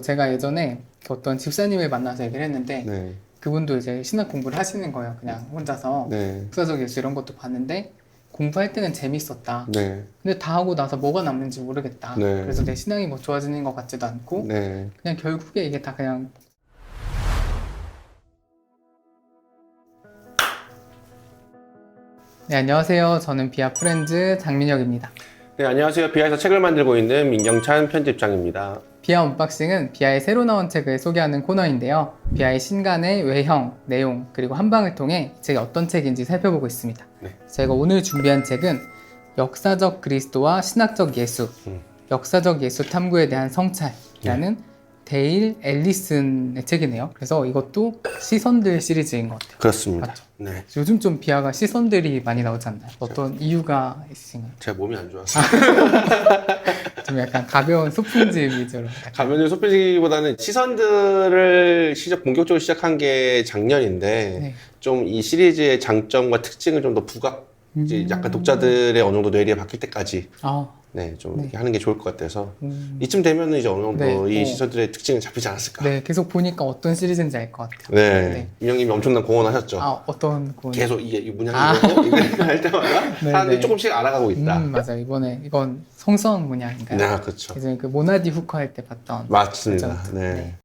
제가 예전에 어떤 집사님을 만나서 얘기를 했는데 네. 그분도 이제 신학 공부를 하시는 거예요. 그냥 혼자서 네. 역사적 예술 이런 것도 봤는데 공부할 때는 재밌었다. 네. 근데 다 하고 나서 뭐가 남는지 모르겠다. 네. 그래서 내 신앙이 뭐 좋아지는 것 같지도 않고 네. 그냥 결국에 이게 다 그냥 네, 안녕하세요. 저는 비아 프렌즈 장민혁입니다. 네, 안녕하세요. 비아에서 책을 만들고 있는 민경찬 편집장입니다. 비아 언박싱은 비아의 새로 나온 책을 소개하는 코너인데요. 비아의 신간의 외형, 내용, 그리고 한방을 통해 이 책이 어떤 책인지 살펴보고 있습니다. 네. 제가 오늘 준비한 책은 역사적 그리스도와 신학적 예수, 역사적 예수 탐구에 대한 성찰이라는 데일 앨리슨의 책이네요. 그래서 이것도 시선들 시리즈인 것 같아요. 그렇습니다. 맞죠? 네. 요즘 좀 비아가 시선들이 많이 나오지 않나요? 어떤 이유가 있으신가요? 제가 몸이 안 좋아서. 좀 약간 가벼운 소품집 위주로. 가면을 소피기보다는 시선들을 본격적으로 시작한 게 작년인데, 네. 좀 이 시리즈의 장점과 특징을 좀 더 이제 약간 독자들의 어느 정도 뇌리에 박힐 때까지 아, 네, 좀 네. 이렇게 하는 게 좋을 것 같아서 이쯤 되면은 이제 어느 정도 네. 이 시선들의 특징을 잡히지 않았을까. 네, 계속 보니까 어떤 시리즈인지 알 것 같아요. 네. 네. 민영님이 엄청난 공헌하셨죠. 아, 어떤 거? 계속 이 문양이 아. 이거 할 때마다 네, 사람들이 네. 조금씩 알아가고 있다. 맞아요. 이번에 이건 성수학 문양인가요? 네, 그렇죠. 예전에 그 모나디 후커 할 때 봤던. 맞습니다. 그죠? 네.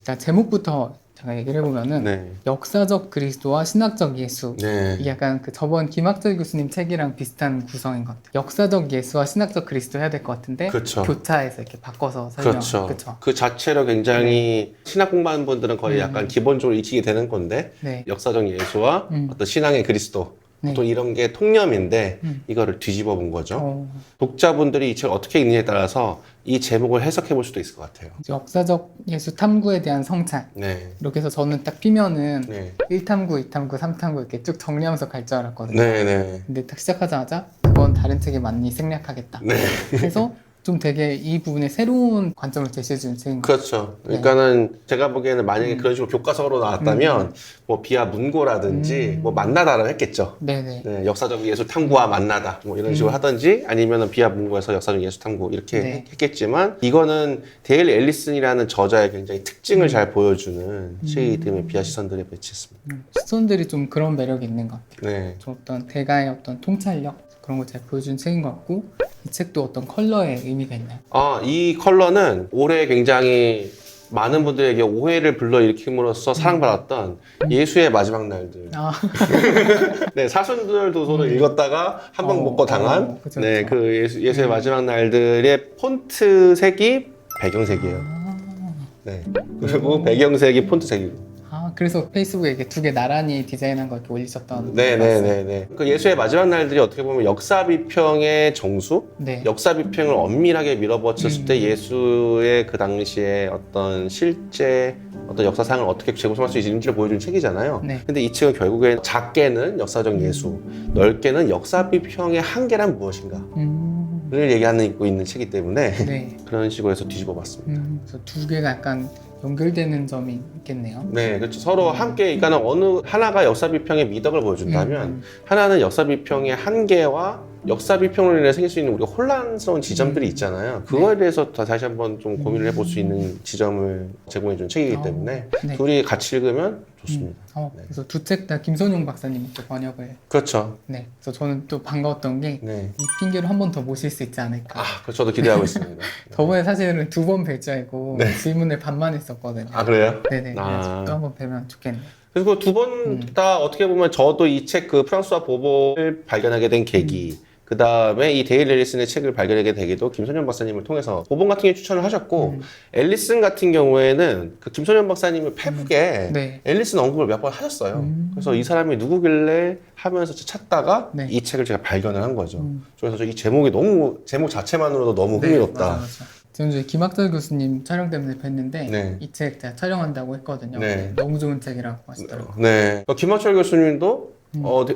자, 제목부터 제가 얘기를 해보면은 네. 역사적 그리스도와 신학적 예수. 네. 이게 약간 그 저번 김학철 교수님 책이랑 비슷한 구성인 것 같아요. 역사적 예수와 신학적 그리스도 해야 될 것 같은데 그렇죠. 교차해서 이렇게 바꿔서 설명. 그렇죠. 그쵸? 그 자체로 굉장히 신학 공부하는 분들은 거의 약간 기본적으로 익히게 되는 건데 네. 역사적 예수와 음. 어떤 신앙의 그리스도 네. 보통 이런 게 통념인데 음. 이거를 뒤집어 본 거죠. 어, 독자분들이 이 책을 어떻게 읽느냐에 따라서 이 제목을 해석해 볼 수도 있을 것 같아요. 역사적 예수 탐구에 대한 성찰. 네. 이렇게 해서 저는 딱 피면은 네. 1탐구, 2탐구, 3탐구 이렇게 쭉 정리하면서 갈 줄 알았거든요. 네. 네. 근데 딱 시작하자마자 그건 다른 책에 많이 생략하겠다. 네. 그래서 좀 되게 이 부분에 새로운 관점을 제시해주는 책인 것 같아요. 그렇죠. 그러니까는 제가 보기에는 만약에 그런 식으로 교과서로 나왔다면 뭐 비아 문고라든지 뭐 만나다라고 했겠죠. 네네. 네, 역사적 예술 탐구와 만나다 뭐 이런 식으로 하든지 아니면은 비아 문고에서 역사적 예술 탐구 이렇게 네. 했겠지만 이거는 데일 앨리슨이라는 저자의 굉장히 특징을 잘 보여주는 책이기 때문에 비아 시선들에 배치했습니다. 시선들이 좀 그런 매력이 있는 것 같아요. 네. 좀 어떤 대가의 어떤 통찰력 그런 걸 잘 보여준 책인 것 같고 이 책도 어떤 컬러의 의미가 있나요? 이 컬러는 올해 굉장히 많은 분들에게 오해를 불러일으킴으로써 사랑받았던 예수의 마지막 날들. 아, 네, 사순들도 저도 읽었다가 한 방 먹고 당한 그쵸, 네, 그쵸. 그 예수의 마지막 날들의 폰트 색이 배경색이에요. 네. 그리고 배경색이 폰트 색이고. 그래서 페이스북에 이렇게 두 개 나란히 디자인한 거 이렇게 올리셨던 네네네네. 그 예수의 마지막 날들이 어떻게 보면 역사 비평의 정수? 네. 역사 비평을 엄밀하게 밀어붙였을 때 예수의 그 당시에 어떤 실제 어떤 역사상을 어떻게 재구성할 수 있는지를 보여주는 책이잖아요. 네. 근데 이 책은 결국에 작게는 역사적 예수, 넓게는 역사 비평의 한계란 무엇인가? 를 얘기하고 있는 책이기 때문에 네. 그런 식으로 해서 뒤집어 봤습니다. 그래서 두 개가 약간 연결되는 점이 있겠네요. 네, 그렇죠. 서로 함께, 그러니까 어느 하나가 역사 비평의 미덕을 보여준다면 하나는 역사 비평의 한계와 역사 비평으로 인해 생길 수 있는 우리가 혼란스러운 지점들이 있잖아요. 그거에 대해서 다시 한번 좀 고민을 해볼 수 있는 지점을 제공해준 책이기 때문에 네. 둘이 같이 읽으면 좋습니다. 그래서 두 책 다 김선용 박사님이 또 번역을. 그렇죠. 네. 그래서 저는 또 반가웠던 게 이 네. 핑계로 한 번 더 모실 수 있지 않을까. 그래서 저도 기대하고 있습니다. 저번에 사실은 두 번 뵐 줄 알고 네. 질문을 반만 했었거든요. 그래요? 네네. 그래서 또 한 번 뵈면 좋겠네요. 그리고 두 번 다 어떻게 보면 저도 이 책 그 프랑스와 보복을 발견하게 된 계기 그 다음에 이 데일 앨리슨의 책을 발견하게 되기도 김선현 박사님을 통해서 보복 같은 경우에 추천을 하셨고 앨리슨 같은 경우에는 그 김선현 박사님을 페북에 네. 앨리슨 언급을 몇 번 하셨어요. 그래서 이 사람이 누구길래 하면서 찾다가 네. 이 책을 제가 발견을 한 거죠. 그래서 이 제목이 제목 자체만으로도 너무 흥미롭다. 맞아. 지금 저희 김학철 교수님 촬영 때문에 뵀는데 네. 이 책 제가 촬영한다고 했거든요. 네. 너무 좋은 책이라고 하시더라고요. 네. 김학철 교수님도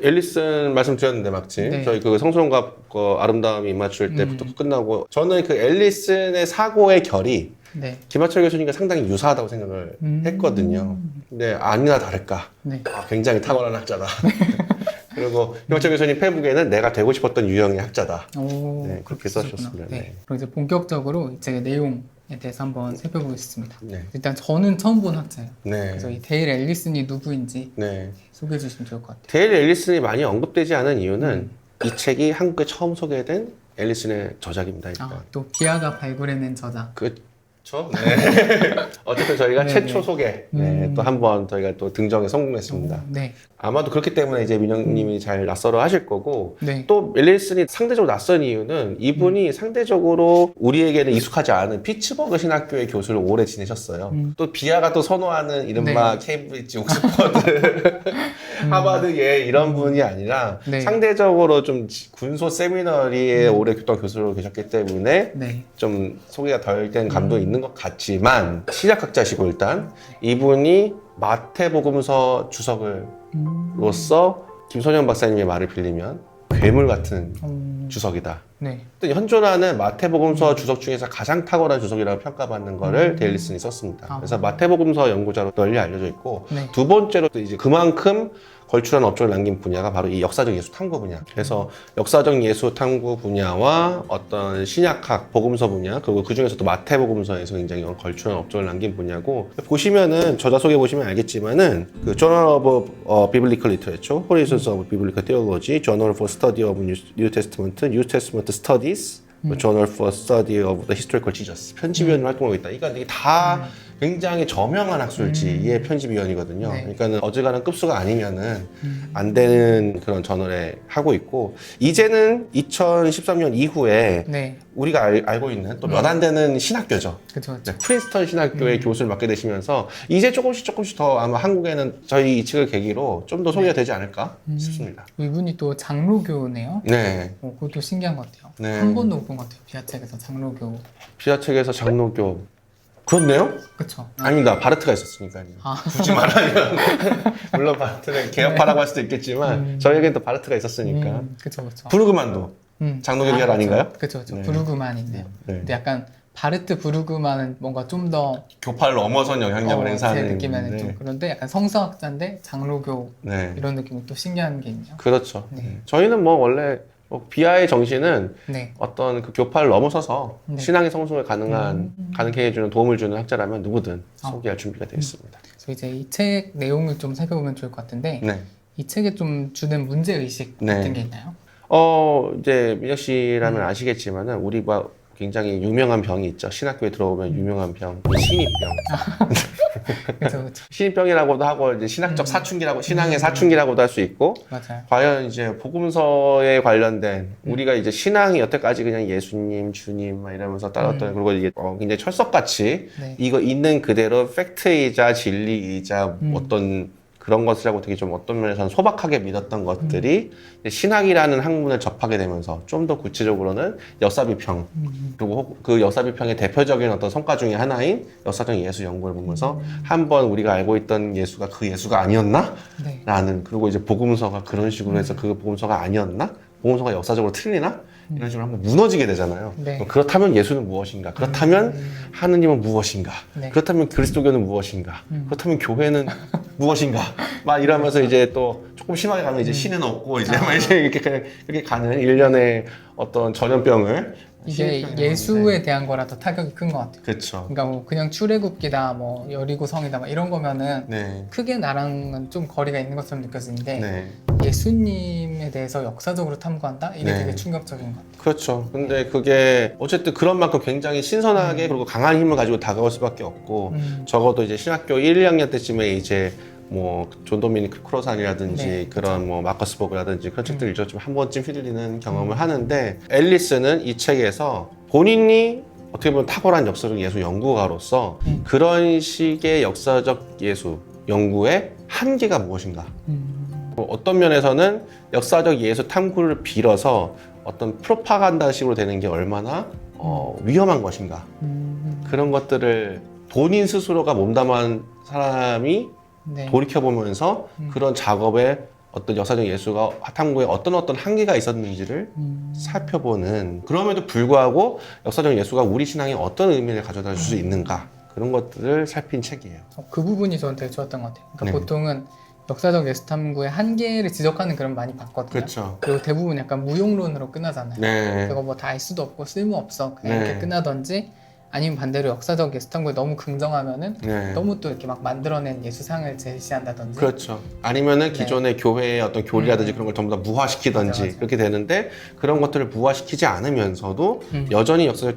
앨리슨 말씀드렸는데 마침 네. 저희 그 성소년과 아름다움이 입맞출 때부터 끝나고 저는 그 앨리슨의 사고의 결이 네. 김학철 교수님과 상당히 유사하다고 생각을 했거든요. 근데 아니나 다를까 네. 굉장히 탁월한 학자다. 그리고 김학철 교수님 페북에는 내가 되고 싶었던 유형의 학자다. 오, 네, 그렇게 쓰셨구나. 써주셨습니다. 네. 네. 그럼 이제 본격적으로 이 책의 내용에 대해서 한번 살펴보겠습니다. 네. 일단 저는 처음 본 학자예요. 네. 그래서 이 데일 앨리슨이 누구인지 네. 소개해 주시면 좋을 것 같아요. 데일 앨리슨이 많이 언급되지 않은 이유는 이 책이 한국에 처음 소개된 앨리슨의 저작입니다. 일단. 또 비아가 발굴해낸 저자. 그렇죠. 네. 어쨌든 저희가 네, 최초 네. 소개 또 한번 저희가 또 등정에 성공했습니다. 네. 아마도 그렇기 때문에 이제 민영님이 잘 낯설어 하실 거고 네. 또 앨리슨이 상대적으로 낯선 이유는 이분이 상대적으로 우리에게는 익숙하지 않은 피츠버그 신학교의 교수를 오래 지내셨어요. 또 비아가 또 선호하는 이른바 케임브리지, 옥스퍼드, 하버드의 이런 분이 아니라 네. 상대적으로 좀 군소 세미너리에 오래 했던 교수로 계셨기 때문에 네. 좀 소개가 덜 된 감도 있는 것 같지만 신약학자시고 일단 이분이 마태복음서 주석으로서 김선영 박사님의 말을 빌리면 괴물 같은 주석이다. 네. 현존하는 마태복음서 주석 중에서 가장 탁월한 주석이라고 평가받는 거를 데일리슨이 썼습니다. 그래서 마태복음서 연구자로 널리 알려져 있고 네. 두 번째로 또 이제 그만큼 걸출한 업적을 남긴 분야가 바로 이 역사적 예수 탐구 분야. 그래서 역사적 예수 탐구 분야와 어떤 신약학, 복음서 분야, 그리고 그 중에서도 마태복음서에서 굉장히 걸출한 업적을 남긴 분야고, 보시면은 저자 소개 보시면 알겠지만은 그 Journal of Biblical Literature, Horizons of Biblical Theology, Journal for Study of New Testament, New Testament Studies, Journal for Study of the Historical Jesus 편집위원으로 활동하고 있다. 그러니까 이게 다 굉장히 저명한 학술지의 편집위원이거든요. 네. 그러니까는 어지간한 급수가 아니면은 안 되는 그런 저널에 하고 있고, 이제는 2013년 이후에 네. 우리가 알고 있는 또 몇 안 되는 신학교죠. 그렇죠. 네, 프린스턴 신학교의 교수를 맡게 되시면서 이제 조금씩 더 아마 한국에는 저희 이 책을 계기로 좀 더 소개가 되지 않을까 싶습니다. 이분이 또 장로교네요. 네. 그것도 신기한 것 같아요. 네. 한 번도 못 본 것 같아요. 비아책에서 장로교. 비아책에서 장로교. 그렇네요? 그렇죠. 아닙니다. 바르트가 있었으니까요. 굳이 말하면 물론 바르트는 개혁파라고 할 수도 있겠지만 저희에겐 또 바르트가 있었으니까. 그렇죠, 그렇죠. 부르그만도 장로교 계열 아닌가요? 그렇죠, 그렇죠. 네. 부르그만인데요. 네. 근데 약간 바르트 부르그만은 뭔가 좀 더 교파를 넘어선 영향력을 제 행사하는. 느낌에는 좀 그런데 약간 성서학자인데 장로교 네. 이런 느낌이 또 신기한 게 있네요. 그렇죠. 네. 저희는 뭐 원래 비아의 정신은 네. 어떤 그 교파를 넘어서서 네. 신앙의 성숙을 가능하게 해주는 도움을 주는 학자라면 누구든 소개할 준비가 되어 있습니다. 그래서 이제 이 책 내용을 좀 살펴보면 좋을 것 같은데 네. 이 책에 좀 주는 문제 의식 네. 같은 게 있나요? 이제 민혁 씨라면 아시겠지만은 우리 뭐 굉장히 유명한 병이 있죠. 신학교에 들어오면 유명한 병, 신입병. 그렇죠, 그렇죠. 신입병이라고도 하고 이제 신학적 사춘기라고, 신앙의 사춘기라고도 할 수 있고. 맞아요. 과연 이제 복음서에 관련된 우리가 이제 신앙이 여태까지 그냥 예수님, 주님 막 이러면서 따랐던 그리고 이게 굉장히 철석같이 네. 이거 있는 그대로 팩트이자 진리이자 어떤 그런 것이라고 되게 좀 어떤 면에서는 소박하게 믿었던 것들이 이제 신학이라는 학문을 접하게 되면서 좀 더 구체적으로는 역사비평 그리고 그 역사비평의 대표적인 어떤 성과 중에 하나인 역사적 예수 연구를 보면서 한번 우리가 알고 있던 예수가 그 예수가 아니었나? 네. 라는, 그리고 이제 복음서가 그런 식으로 해서 그 복음서가 아니었나? 복음서가 역사적으로 틀리나? 이런 식으로 한번 무너지게 되잖아요. 네. 그렇다면 예수는 무엇인가? 그렇다면 하느님은 무엇인가? 네. 그렇다면 그리스도교는 무엇인가? 그렇다면 교회는 무엇인가? 막 이러면서 이제 또 조금 심하게 가면 이제 신은 없고 이제 막 이제 이렇게 가는 일련의 어떤 전염병을 이게 신입병이라고 예수에 하는데. 대한 거라 더 타격이 큰 것 같아요. 그렇죠. 그러니까 뭐 그냥 출애굽기다, 뭐 여리고성이다, 막 이런 거면은 네. 크게 나랑은 좀 거리가 있는 것처럼 느껴지는데 네. 예수님에 대해서 역사적으로 탐구한다? 이게 네. 되게 충격적인 것 같아요. 그렇죠. 근데 그게 어쨌든 그런 만큼 굉장히 신선하게 그리고 강한 힘을 가지고 다가올 수밖에 없고 적어도 이제 신학교 1, 2학년 때쯤에 이제 뭐 존 도미닉 크로산이라든지 네, 그런 뭐 마커스 보그라든지 그런 책들 읽어 좀 한 번쯤 휘둘리는 경험을 하는데, 앨리스는 이 책에서 본인이 어떻게 보면 탁월한 역사적 예수 연구가로서 그런 식의 역사적 예수 연구의 한계가 무엇인가, 어떤 면에서는 역사적 예수 탐구를 빌어서 어떤 프로파간다식으로 되는 게 얼마나 위험한 것인가, 그런 것들을 본인 스스로가 몸담한 사람이 네. 돌이켜보면서 그런 작업에 어떤 역사적 예수가 탐구에 어떤 한계가 있었는지를 살펴보는, 그럼에도 불구하고 역사적 예수가 우리 신앙에 어떤 의미를 가져다 줄 수 있는가, 그런 것들을 살핀 책이에요. 그 부분이 저는 되게 좋았던 것 같아요. 그러니까 네. 보통은 역사적 예수 탐구의 한계를 지적하는 그런 많이 봤거든요. 그렇죠. 그리고 대부분 약간 무용론으로 끝나잖아요. 네. 그거 뭐 다 알 수도 없고 쓸모 없어 그냥 네. 이렇게 끝나던지, 아니면 반대로 역사적 예수 탐구에 너무 긍정하면은 네. 너무 또 이렇게 막 만들어낸 예수상을 제시한다든지. 그렇죠. 아니면은 기존의 교회의 어떤 교리라든지 그런 걸 전부 다 무화시키든지 맞아. 그렇게 되는데, 그런 것들을 무화시키지 않으면서도 여전히 역사적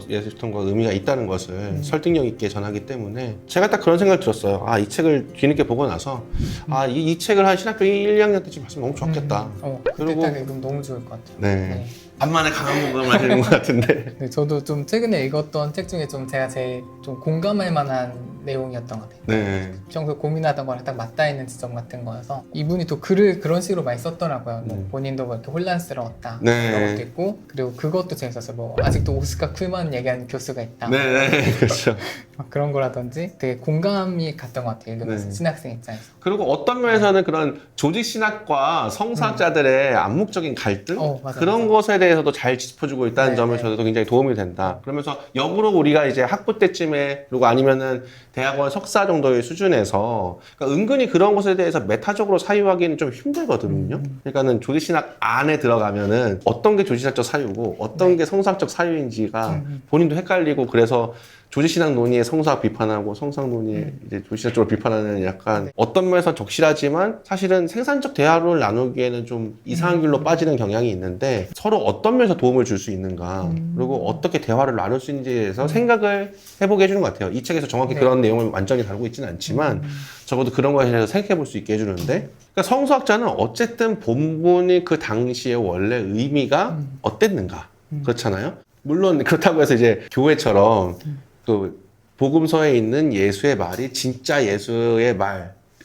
예수 탐구가 의미가 있다는 것을 설득력 있게 전하기 때문에 제가 딱 그런 생각을 들었어요. 아, 이 책을 뒤늦게 보고 나서 아, 이 책을 한 신학교 1, 2학년 때쯤 봤으면 너무 좋았겠다. 그때 그리고- 딱 읽으면 너무 좋을 것 같아요. 네. 간만에 강한 공감을 하시는 것 같은데. 네, 저도 좀 최근에 읽었던 책 중에 좀 제가 제일 좀 공감할 만한 내용이었던 것 같아요. 네. 평소 고민하던 거랑 딱 맞닿아 있는 지점 같은 거여서, 이분이 또 글을 그런 식으로 많이 썼더라고요. 뭐 본인도 뭐 이렇게 혼란스러웠다 네. 그런 것도 있고, 그리고 그것도 재밌었어요. 뭐 아직도 오스카 쿨만 얘기하는 교수가 있다. 네, 그렇죠. 막 그런 거라든지 되게 공감이 갔던 것 같아요. 읽으면서 네. 신학생 입장에서. 그리고 어떤 면에서는 그런 조직 신학과 성사학자들의 암묵적인 갈등 맞아, 그런 맞아. 것에 대해서도 잘 짚어주고 있다는 네, 점에서도 굉장히 도움이 된다. 그러면서 역으로 우리가 이제 학부 때쯤에, 그리고 아니면은 대학원 석사 정도의 수준에서, 그러니까 은근히 그런 것에 대해서 메타적으로 사유하기는 좀 힘들거든요. 그러니까는 조직 신학 안에 들어가면은 어떤 게 조직학적 사유고 어떤 게 성사학적 사유인지가 본인도 헷갈리고, 그래서 조직신학 논의에 성사학 비판하고 성사학 논의에 이제 조직신학 쪽으로 비판하는 약간 어떤 면에서 적실하지만 사실은 생산적 대화를 나누기에는 좀 이상한 길로 빠지는 경향이 있는데, 서로 어떤 면에서 도움을 줄 수 있는가, 그리고 어떻게 대화를 나눌 수 있는지에 대해서 생각을 해보게 해주는 것 같아요. 이 책에서 정확히 네. 그런 내용을 완전히 다루고 있지는 않지만 적어도 그런 거에 대해서 생각해 볼 수 있게 해주는데, 그러니까 성서학자는 어쨌든 본문이 그 당시의 원래 의미가 어땠는가, 그렇잖아요. 물론 그렇다고 해서 이제 교회처럼 그 복음서에 있는 예수의 말이 진짜 예수의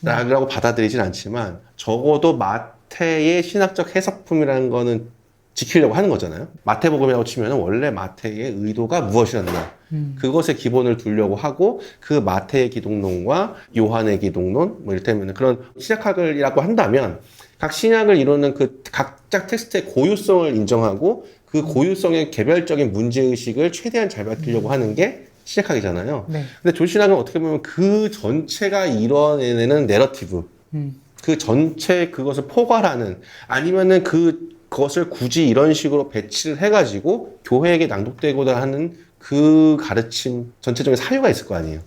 말이라고 받아들이진 않지만, 적어도 마태의 신학적 해석품이라는 거는 지키려고 하는 거잖아요. 마태복음이라고 치면 원래 마태의 의도가 무엇이었나, 그것에 기본을 두려고 하고, 그 마태의 기독론과 요한의 기독론, 뭐 이를테면 그런 신학학이라고 한다면 각 신학을 이루는 그 각자 텍스트의 고유성을 인정하고 그 고유성의 개별적인 문제의식을 최대한 잘 밝히려고 하는 게 신학학이잖아요. 네. 근데 조신학은 어떻게 보면 그 전체가 이뤄내는 내러티브, 그 전체 그것을 포괄하는, 아니면은 그것을 굳이 이런 식으로 배치를 해가지고 교회에게 낭독되고자 하는 그 가르침 전체적인 사유가 있을 거 아니에요.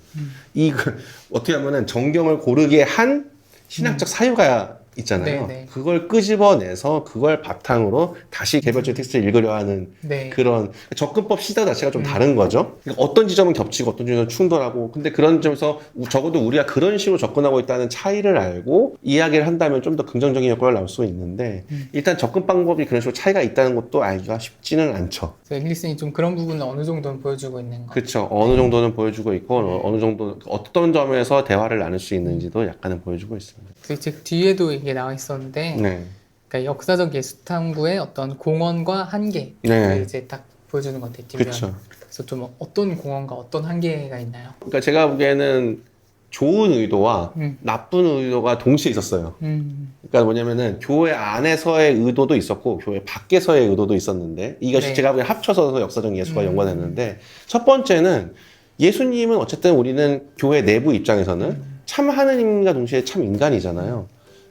어떻게 하면은 정경을 고르게 한 신학적 사유가 있잖아요. 네, 네. 그걸 끄집어내서 그걸 바탕으로 다시 개별적 텍스트를 읽으려 하는 네. 그런 접근법 시작 자체가 좀 다른 거죠. 그러니까 어떤 지점은 겹치고 어떤 지점은 충돌하고, 근데 그런 점에서 적어도 우리가 그런 식으로 접근하고 있다는 차이를 알고 이야기를 한다면 좀 더 긍정적인 효과를 나올 수 있는데, 일단 접근 방법이 그런 식으로 차이가 있다는 것도 알기가 쉽지는 않죠. 그래서 앨리슨이 좀 그런 부분을 어느 정도는 보여주고 있는 거. 그렇죠. 어느 정도는 보여주고 있고 어느 정도 어떤 점에서 대화를 나눌 수 있는지도 약간은 보여주고 있습니다. 그 책 뒤에도 이게 나와 있었는데, 네. 그러니까 역사적 예수 탐구의 어떤 공헌과 한계를 네. 이제 딱 보여주는 것 같아요. 뒷면. 그렇죠. 그래서 좀 어떤 공헌과 어떤 한계가 있나요? 그러니까 제가 보기에는 좋은 의도와 나쁜 의도가 동시에 있었어요. 그러니까 뭐냐면은 교회 안에서의 의도도 있었고 교회 밖에서의 의도도 있었는데, 이것이 네. 제가 보기엔 합쳐서 역사적 예수가 연관됐는데, 첫 번째는 예수님은 어쨌든 우리는 교회 내부 입장에서는 참 하느님과 동시에 참 인간이잖아요.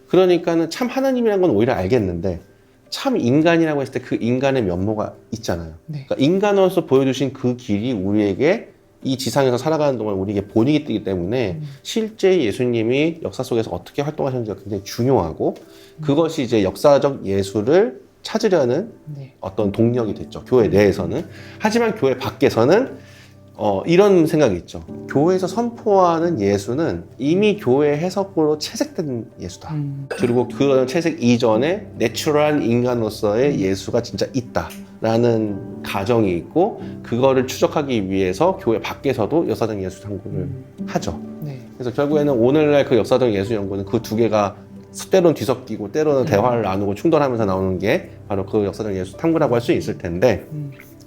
그러니까는 참 하나님이라는 건 오히려 알겠는데, 참 인간이라고 했을 때 그 인간의 면모가 있잖아요. 네. 그러니까 인간으로서 보여주신 그 길이 우리에게 이 지상에서 살아가는 동안 우리에게 본이기 뜨기 때문에 실제 예수님이 역사 속에서 어떻게 활동하셨는지가 굉장히 중요하고, 그것이 이제 역사적 예수를 찾으려는 네. 어떤 동력이 됐죠. 교회 내에서는. 하지만 교회 밖에서는 이런 생각이 있죠. 교회에서 선포하는 예수는 이미 교회 해석으로 채색된 예수다. 그리고 그런 채색 이전에 내추럴한 인간으로서의 예수가 진짜 있다라는 가정이 있고, 그거를 추적하기 위해서 교회 밖에서도 역사적 예수 탐구를 하죠. 네. 그래서 결국에는 오늘날 그 역사적 예수 연구는 그 두 개가 때로는 뒤섞이고 때로는 대화를 나누고 충돌하면서 나오는 게 바로 그 역사적 예수 탐구라고 할 수 있을 텐데,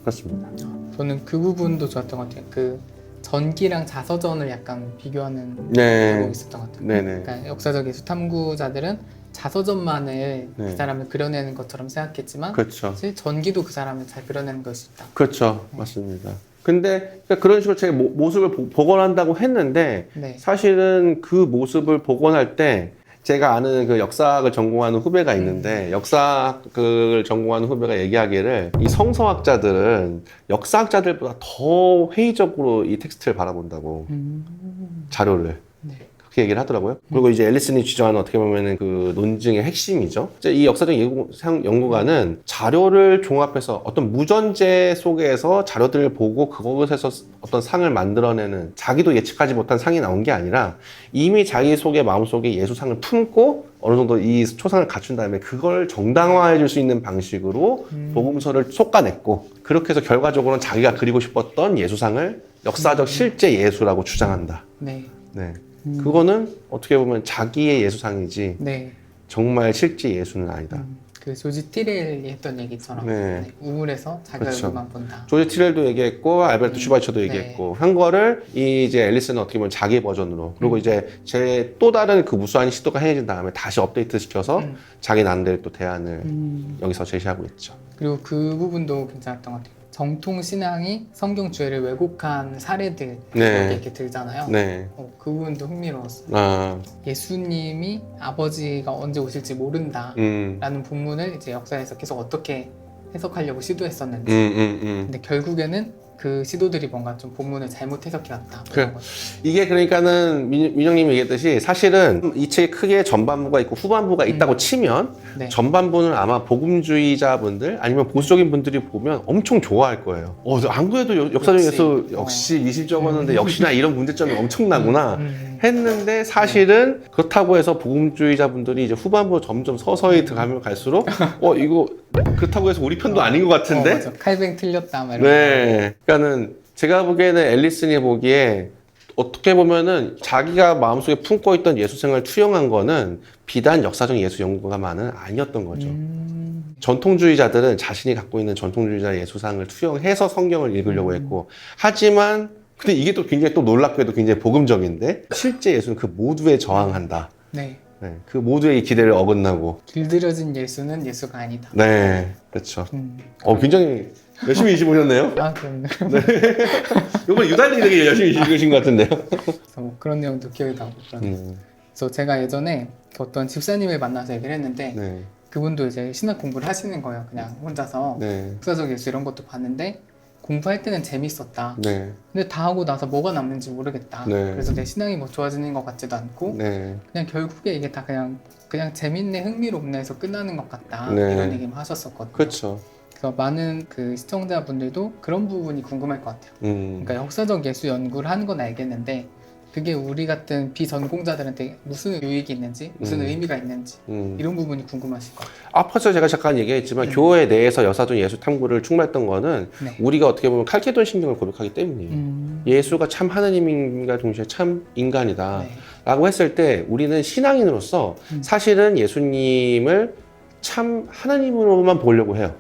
그렇습니다. 저는 그 부분도 좋았던 것 같아요. 그 전기랑 자서전을 약간 비교하는 네. 대목이 있었던 것 같아요. 네네. 그러니까 역사적 예수 탐구자들은 자서전만을 네. 그 사람을 그려내는 것처럼 생각했지만, 그렇죠. 사실 전기도 그 사람을 잘 그려내는 것일 수 있다. 그렇죠. 맞습니다. 근데 그러니까 그런 식으로 제가 모습을 복원한다고 했는데, 네. 사실은 그 모습을 복원할 때 제가 아는 그 역사학을 전공하는 후배가 있는데 역사학을 전공하는 후배가 얘기하기를 이 성서학자들은 역사학자들보다 더 회의적으로 이 텍스트를 바라본다고 자료를 네. 그렇게 얘기를 하더라고요. 그리고 이제 앨리슨이 주장하는 어떻게 보면은 그 논증의 핵심이죠. 이제 이 역사적 연구가는 자료를 종합해서 어떤 무전제 속에서 자료들을 보고 그것에서 어떤 상을 만들어내는 자기도 예측하지 못한 상이 나온 게 아니라 이미 자기 속에 마음속에 예수상을 품고 어느 정도 이 초상을 갖춘 다음에 그걸 정당화해 줄 수 있는 방식으로 복음서를 솎아냈고 그렇게 해서 결과적으로는 자기가 그리고 싶었던 예수상을 역사적 실제 예수라고 주장한다. 네. 네. 그거는 어떻게 보면 자기의 예수상이지 네. 정말 실제 예수는 아니다. 그 조지 티렐이 했던 얘기처럼 네. 네. 우물에서 자기 그렇죠. 얼굴만 본다. 조지 티렐도 얘기했고 알베르토 슈바이처도 얘기했고 한 거를 이제 앨리슨은 어떻게 보면 자기 버전으로 그리고 이제 제 또 다른 그 무수한 시도가 행해진 다음에 다시 업데이트 시켜서 자기 나름대로 또 대안을 여기서 제시하고 있죠. 그리고 그 부분도 괜찮았던 것 같아요. 정통 신앙이 성경 주제를 왜곡한 사례들 네. 이렇게 들잖아요. 네. 그 부분도 흥미로웠어요. 아, 예수님이 아버지가 언제 오실지 모른다라는 본문을 이제 역사에서 계속 어떻게 해석하려고 시도했었는지. 근데 결국에는 그 시도들이 뭔가 좀 본문을 잘못 해석해왔다. 그래. 이게 그러니까는 민영님이 얘기했듯이 사실은 이 책에 크게 전반부가 있고 후반부가 있다고 치면 네. 전반부는 아마 복음주의자분들 아니면 보수적인 분들이 보면 엄청 좋아할 거예요. 안 그래도 역사적에서 역시 미실 적었는데 역시나 이런 문제점이 엄청나구나 했는데 사실은 그렇다고 해서 복음주의자분들이 이제 후반부 점점 서서히 들어가면 갈수록 이거 그렇다고 해서 우리 편도 아닌 것 같은데? 맞아. 칼뱅 틀렸다 막 이런 네. 그러니까는 제가 보기에는 앨리슨이 보기에 어떻게 보면은 자기가 마음속에 품고 있던 예수생을 투영한 거는 비단 역사적 예수 연구가만은 아니었던 거죠. 전통주의자들은 자신이 갖고 있는 전통주의자 예수상을 투영해서 성경을 읽으려고 했고 하지만 근데 이게 또 굉장히 또 놀랍게도 굉장히 복음적인데 실제 예수는 그 모두에 저항한다. 네. 네, 그 모두의 기대를 어긋나고 길들여진 예수는 예수가 아니다. 네, 그렇죠. 굉장히 열심히 읽으셨네요. 아, 그럼요. 이번 유달리 되게 열심히 읽으신 것 같은데요. 그래서 뭐 그런 내용도 기억이 나고 그러네요. 그래서 제가 예전에 어떤 집사님을 만나서 얘기를 했는데 네, 그분도 이제 신학 공부를 하시는 거예요. 그냥 혼자서 네, 역사적 예수 이런 것도 봤는데 공부할 때는 재밌었다. 네, 근데 다 하고 나서 뭐가 남는지 모르겠다. 네. 그래서 내 신앙이 뭐 좋아지는 것 같지도 않고 네, 그냥 결국에 이게 다 그냥 재밌네 흥미롭네 해서 끝나는 것 같다. 네. 이런 얘기만 하셨었거든요. 그렇죠. 그래서 많은 그 시청자분들도 그런 부분이 궁금할 것 같아요. 그러니까 역사적 예수 연구를 하는 건 알겠는데 그게 우리 같은 비전공자들한테 무슨 유익이 있는지 무슨 의미가 있는지 이런 부분이 궁금하실 것 같아요. 앞서서 제가 잠깐 얘기했지만 교회 내에서 역사적 예수 탐구를 충분했던 거는 네. 우리가 어떻게 보면 칼케돈 신경을 고백하기 때문이에요. 예수가 참 하느님인가 동시에 참 인간이다 네. 라고 했을 때 우리는 신앙인으로서 사실은 예수님을 참 하나님으로만 보려고 해요.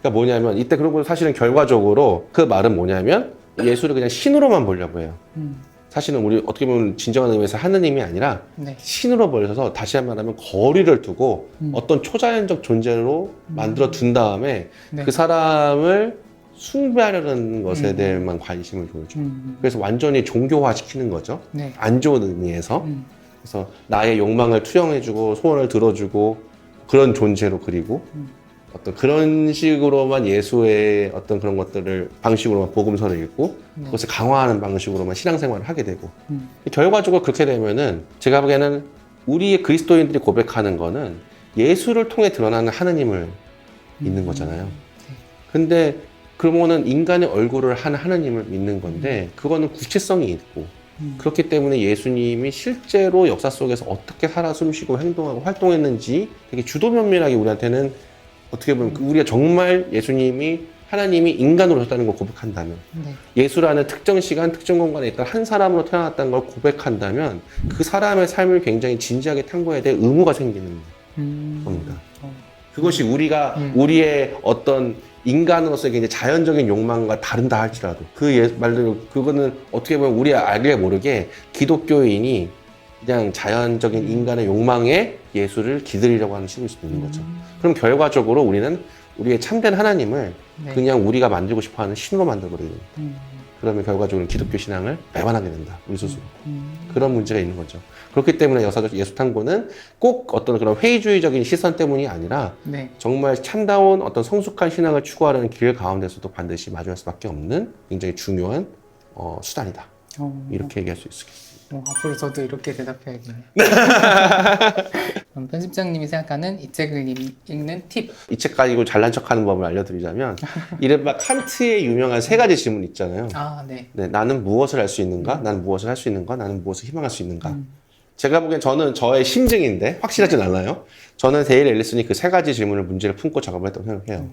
그러니까 뭐냐면 이때 그러고 사실은 결과적으로 그 말은 뭐냐면 예수를 그냥 신으로만 보려고 해요. 사실은 우리 어떻게 보면 진정한 의미에서 하느님이 아니라 네. 신으로 보여서 다시 한번 말하면 거리를 두고 어떤 초자연적 존재로 만들어 둔 다음에 네. 그 사람을 숭배하려는 것에 대해만 관심을 보여줘. 그래서 완전히 종교화시키는 거죠. 네. 안 좋은 의미에서. 그래서 나의 욕망을 투영해주고 소원을 들어주고 그런 존재로 그리고 어떤 그런 식으로만 예수의 어떤 그런 것들을 방식으로만 복음서를 읽고 그것을 강화하는 방식으로만 신앙생활을 하게 되고 결과적으로 그렇게 되면은 제가 보기에는 우리의 그리스도인들이 고백하는 거는 예수를 통해 드러나는 하느님을 믿는 거잖아요. 근데 그러면은 인간의 얼굴을 한 하느님을 믿는 건데 그거는 구체성이 있고 그렇기 때문에 예수님이 실제로 역사 속에서 어떻게 살아 숨쉬고 행동하고 활동했는지 되게 주도 면밀하게 우리한테는 어떻게 보면 우리가 정말 예수님이 하나님이 인간으로 오셨다는 걸 고백한다면 네. 예수라는 특정 시간, 특정 공간에 있던 한 사람으로 태어났다는 걸 고백한다면 그 사람의 삶을 굉장히 진지하게 탐구해야 될 의무가 생기는 겁니다. 그것이 우리의 어떤 인간으로서의 굉장히 자연적인 욕망과 다른다 할지라도 말대로 그거는 어떻게 보면 우리 알게 모르게 기독교인이 그냥 자연적인 인간의 욕망에 예수를 기다리려고 하는 식일 수도 있는 거죠. 그럼 결과적으로 우리는 우리의 참된 하나님을 네. 그냥 우리가 만들고 싶어하는 신으로 만들어버리는 그러면 결과적으로 기독교 신앙을 배반하게 된다. 우리 스스로. 그런 문제가 있는 거죠. 그렇기 때문에 역사적 예수 탐구는 꼭 어떤 그런 회의주의적인 시선 때문이 아니라 네. 정말 참다운 어떤 성숙한 신앙을 추구하려는 길 가운데서도 반드시 마주할 수밖에 없는 굉장히 중요한 수단이다. 이렇게 얘기할 수 있습니다. 앞으로 저도 이렇게 대답해야겠네요. 그럼 편집장님이 생각하는 이 책을 읽는 팁. 이 책 가지고 잘난 척하는 법을 알려드리자면 이른바 칸트의 유명한 세 가지 질문 있잖아요. 네. 네, 나는 무엇을 할 수 있는가? 나는 무엇을 할 수 있는가? 나는 무엇을 희망할 수 있는가? 제가 보기엔 저는 저의 심증인데 확실하진 않아요. 저는 데일 앨리슨이 그 세 가지 질문을 문제를 품고 작업을 했다고 생각해요.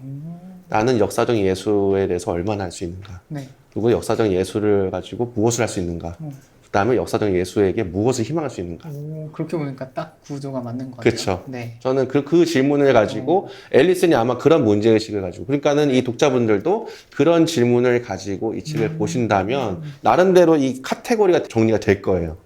나는 역사적 예수에 대해서 얼마나 할 수 있는가? 네. 그리고 역사적 예수를 가지고 무엇을 할 수 있는가? 그 다음에 역사적 예수에게 무엇을 희망할 수 있는가? 그렇게 보니까 딱 구조가 맞는 것 같아요. 그렇죠. 네. 저는 그 질문을 가지고 앨리슨이 아마 그런 문제의식을 가지고 그러니까는 이 독자분들도 그런 질문을 가지고 이 책을 보신다면 나름대로 이 카테고리가 정리가 될 거예요.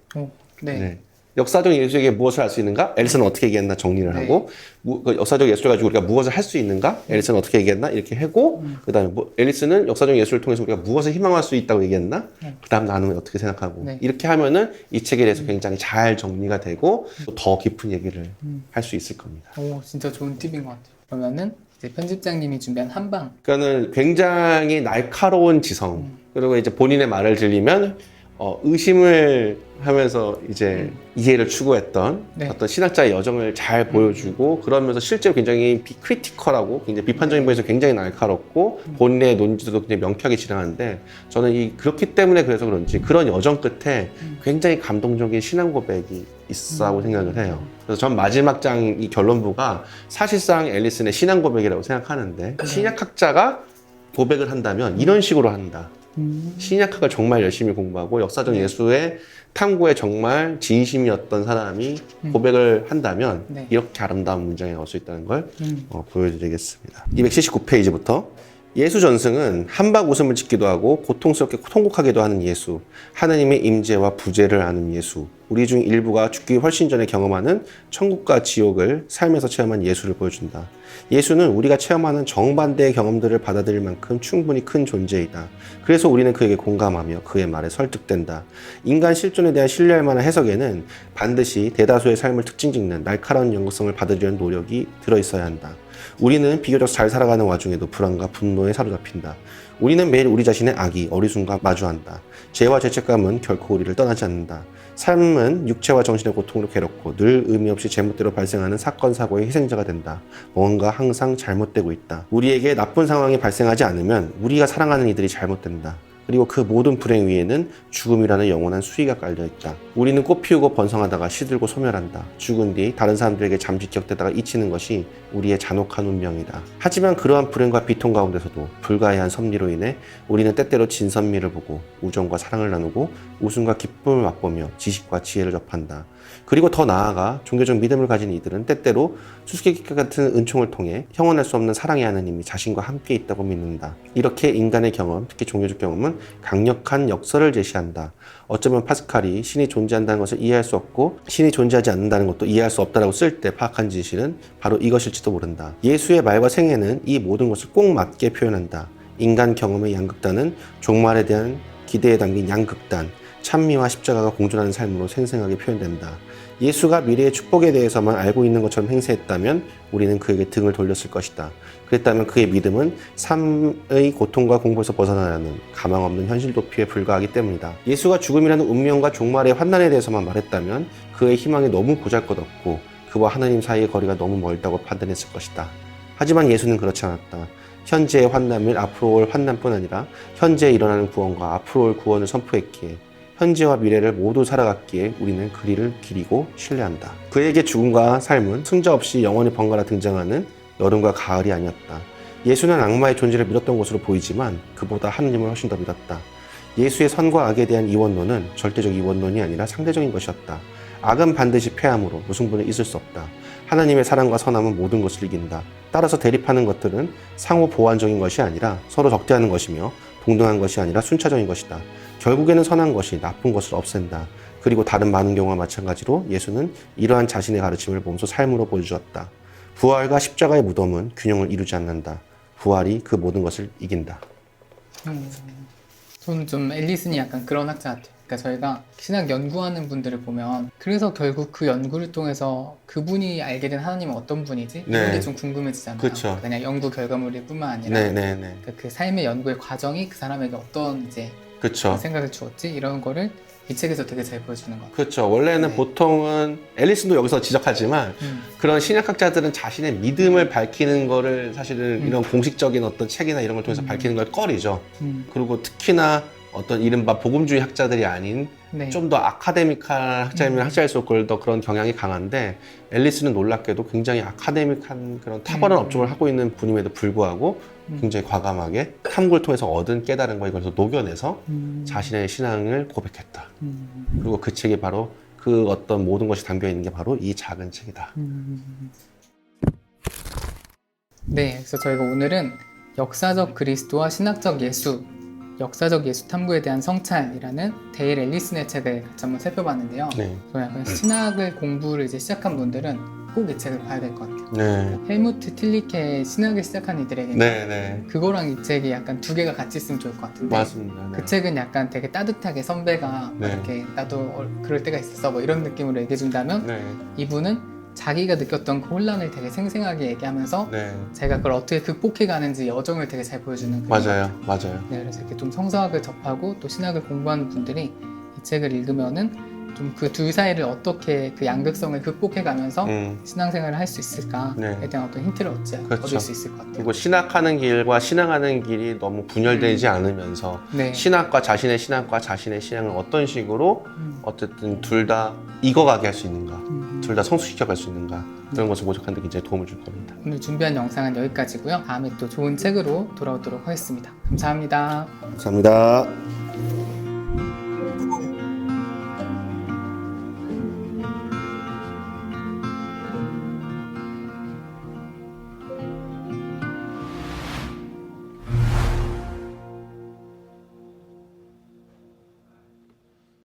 네. 네. 역사적 예수에게 무엇을 할 수 있는가? 앨리슨은 어떻게 얘기했나 정리를 하고 그 역사적 예수를 가지고 우리가 무엇을 할 수 있는가? 앨리슨은 어떻게 얘기했나? 이렇게 하고 그다음에 앨리슨은 역사적 예수를 통해서 우리가 무엇을 희망할 수 있다고 얘기했나? 그다음 나는 어떻게 생각하고 이렇게 하면은 이 책에 대해서 굉장히 잘 정리가 되고 더 깊은 얘기를 할 수 있을 겁니다. 진짜 좋은 팁인 것 같아요. 그러면은 이제 편집장님이 준비한 한방. 그러니까는 굉장히 날카로운 지성 그리고 이제 본인의 말을 들리면 의심을 하면서 이제 이해를 추구했던 어떤 신학자의 여정을 잘 보여주고 그러면서 실제로 굉장히 크리티컬하고 굉장히 비판적인 부분에서 굉장히 날카롭고 본인의 논지도 굉장히 명쾌하게 진행하는데 저는 그렇기 때문에 그래서 그런지 그런 여정 끝에 굉장히 감동적인 신앙 고백이 있다고 생각을 해요. 그래서 전 마지막 장 이 결론부가 사실상 앨리슨의 신앙 고백이라고 생각하는데 신약학자가 고백을 한다면 이런 식으로 한다. 신약학을 정말 열심히 공부하고 역사적 예수의 탐구에 정말 진심이었던 사람이 고백을 한다면 이렇게 아름다운 문장이 나올 수 있다는 걸 보여드리겠습니다. 279페이지부터 예수 전승은 한박 웃음을 짓기도 하고 고통스럽게 통곡하기도 하는 예수, 하느님의 임재와 부재를 아는 예수, 우리 중 일부가 죽기 훨씬 전에 경험하는 천국과 지옥을 삶에서 체험한 예수를 보여준다. 예수는 우리가 체험하는 정반대의 경험들을 받아들일 만큼 충분히 큰 존재이다. 그래서 우리는 그에게 공감하며 그의 말에 설득된다. 인간 실존에 대한 신뢰할 만한 해석에는 반드시 대다수의 삶을 특징 짓는 날카로운 연구성을 받아들이는 노력이 들어있어야 한다. 우리는 비교적 잘 살아가는 와중에도 불안과 분노에 사로잡힌다. 우리는 매일 우리 자신의 악이 어리순과 마주한다. 죄와 죄책감은 결코 우리를 떠나지 않는다. 삶은 육체와 정신의 고통으로 괴롭고 늘 의미 없이 제멋대로 발생하는 사건, 사고의 희생자가 된다. 뭔가 항상 잘못되고 있다. 우리에게 나쁜 상황이 발생하지 않으면 우리가 사랑하는 이들이 잘못된다. 그리고 그 모든 불행 위에는 죽음이라는 영원한 수위가 깔려있다. 우리는 꽃 피우고 번성하다가 시들고 소멸한다. 죽은 뒤 다른 사람들에게 잠시 기억되다가 잊히는 것이 우리의 잔혹한 운명이다. 하지만 그러한 불행과 비통 가운데서도 불가해한 섭리로 인해 우리는 때때로 진선미를 보고 우정과 사랑을 나누고 웃음과 기쁨을 맛보며 지식과 지혜를 접한다. 그리고 더 나아가 종교적 믿음을 가진 이들은 때때로 수수께끼 같은 은총을 통해 형언할 수 없는 사랑의 하느님이 자신과 함께 있다고 믿는다. 이렇게 인간의 경험, 특히 종교적 경험은 강력한 역설을 제시한다. 어쩌면 파스칼이 신이 존재한다는 것을 이해할 수 없고 신이 존재하지 않는다는 것도 이해할 수 없다고 쓸 때 파악한 진실은 바로 이것일지도 모른다. 예수의 말과 생애는 이 모든 것을 꼭 맞게 표현한다. 인간 경험의 양극단은 종말에 대한 기대에 담긴 양극단, 찬미와 십자가가 공존하는 삶으로 생생하게 표현된다. 예수가 미래의 축복에 대해서만 알고 있는 것처럼 행세했다면 우리는 그에게 등을 돌렸을 것이다. 그랬다면 그의 믿음은 삶의 고통과 공포에서 벗어나는 가망 없는 현실 도피에 불과하기 때문이다. 예수가 죽음이라는 운명과 종말의 환난에 대해서만 말했다면 그의 희망이 너무 보잘것없고 그와 하나님 사이의 거리가 너무 멀다고 판단했을 것이다. 하지만 예수는 그렇지 않았다. 현재의 환난 및 앞으로 올 환난뿐 아니라 현재에 일어나는 구원과 앞으로 올 구원을 선포했기에 현재와 미래를 모두 살아갔기에 우리는 그리를 기리고 신뢰한다. 그에게 죽음과 삶은 승자 없이 영원히 번갈아 등장하는 여름과 가을이 아니었다. 예수는 악마의 존재를 믿었던 것으로 보이지만 그보다 하느님을 훨씬 더 믿었다. 예수의 선과 악에 대한 이원론은 절대적 이원론이 아니라 상대적인 것이었다. 악은 반드시 패함으로 무승부는 있을 수 없다. 하나님의 사랑과 선함은 모든 것을 이긴다. 따라서 대립하는 것들은 상호 보완적인 것이 아니라 서로 적대하는 것이며 동등한 것이 아니라 순차적인 것이다. 결국에는 선한 것이 나쁜 것을 없앤다. 그리고 다른 많은 경우와 마찬가지로 예수는 이러한 자신의 가르침을 몸소 삶으로 보여주었다. 부활과 십자가의 무덤은 균형을 이루지 않는다. 부활이 그 모든 것을 이긴다. 저는 좀 앨리슨이 약간 그런 학자 같아요. 그러니까 저희가 신학 연구하는 분들을 보면 그래서 결국 그 연구를 통해서 그분이 알게 된 하나님은 어떤 분이지? 이런 네. 게 좀 궁금해지잖아요. 그쵸. 그냥 연구 결과물일 뿐만 아니라 네네네. 그 삶의 연구의 과정이 그 사람에게 어떤 이제 그쵸. 생각을 주었지? 이런 거를 이 책에서 되게 잘 보여주는 것 같아요. 그렇죠. 원래는 네. 보통은 앨리슨도 여기서 지적하지만 그런 신약학자들은 자신의 믿음을 밝히는 거를 사실은 이런 공식적인 어떤 책이나 이런 걸 통해서 밝히는 걸 꺼리죠. 그리고 특히나 어떤 이른바 복음주의 학자들이 아닌 네. 좀 더 아카데믹한 학자이면 학자일수록 그걸 더 그런 경향이 강한데 앨리슨은 놀랍게도 굉장히 아카데믹한 그런 탁월한 업종을 하고 있는 분임에도 불구하고 굉장히 과감하게 탐구를 통해서 얻은 깨달은 걸 이걸 녹여내서 자신의 신앙을 고백했다. 그리고 그 책이 바로 그 어떤 모든 것이 담겨 있는 게 바로 이 작은 책이다. 네, 그래서 저희가 오늘은 역사적 그리스도와 신학적 예수, 역사적 예수 탐구에 대한 성찰이라는 데일 앨리슨의 책을 같이 한번 살펴봤는데요. 네. 저는 약간 신학을 공부를 이제 시작한 분들은 꼭 이 책을 봐야 될 것 같아요. 네. 헬무트 틸리케의 신학을 시작한 이들에게 네, 네. 그거랑 이 책이 약간 두 개가 같이 있으면 좋을 것 같은데 맞습니다. 네. 그 책은 약간 되게 따뜻하게 선배가 네. 이렇게 나도 그럴 때가 있었어 뭐 이런 느낌으로 얘기해준다면 네. 이분은 자기가 느꼈던 그 혼란을 되게 생생하게 얘기하면서 네. 제가 그걸 어떻게 극복해가는지 여정을 되게 잘 보여주는 그런 맞아요. 맞아요. 네, 그래서 이렇게 좀 성서학을 접하고 또 신학을 공부하는 분들이 이 책을 읽으면은 좀 그 둘 사이를 어떻게 그 양극성을 극복해가면서 신앙생활을 할 수 있을까에 네. 대한 어떤 힌트를 그렇죠. 얻을 수 있을 것 같아요. 그리고 신학하는 길과 신앙하는 길이 너무 분열되지 않으면서 네. 신학과 자신의 신앙을 어떤 식으로 어쨌든 둘 다 익어가게 할 수 있는가, 둘 다 성숙시켜갈 수 있는가 그런 것을 모색하는 데 굉장히 도움을 줄 겁니다. 오늘 준비한 영상은 여기까지고요. 다음에 또 좋은 책으로 돌아오도록 하겠습니다. 감사합니다. 감사합니다.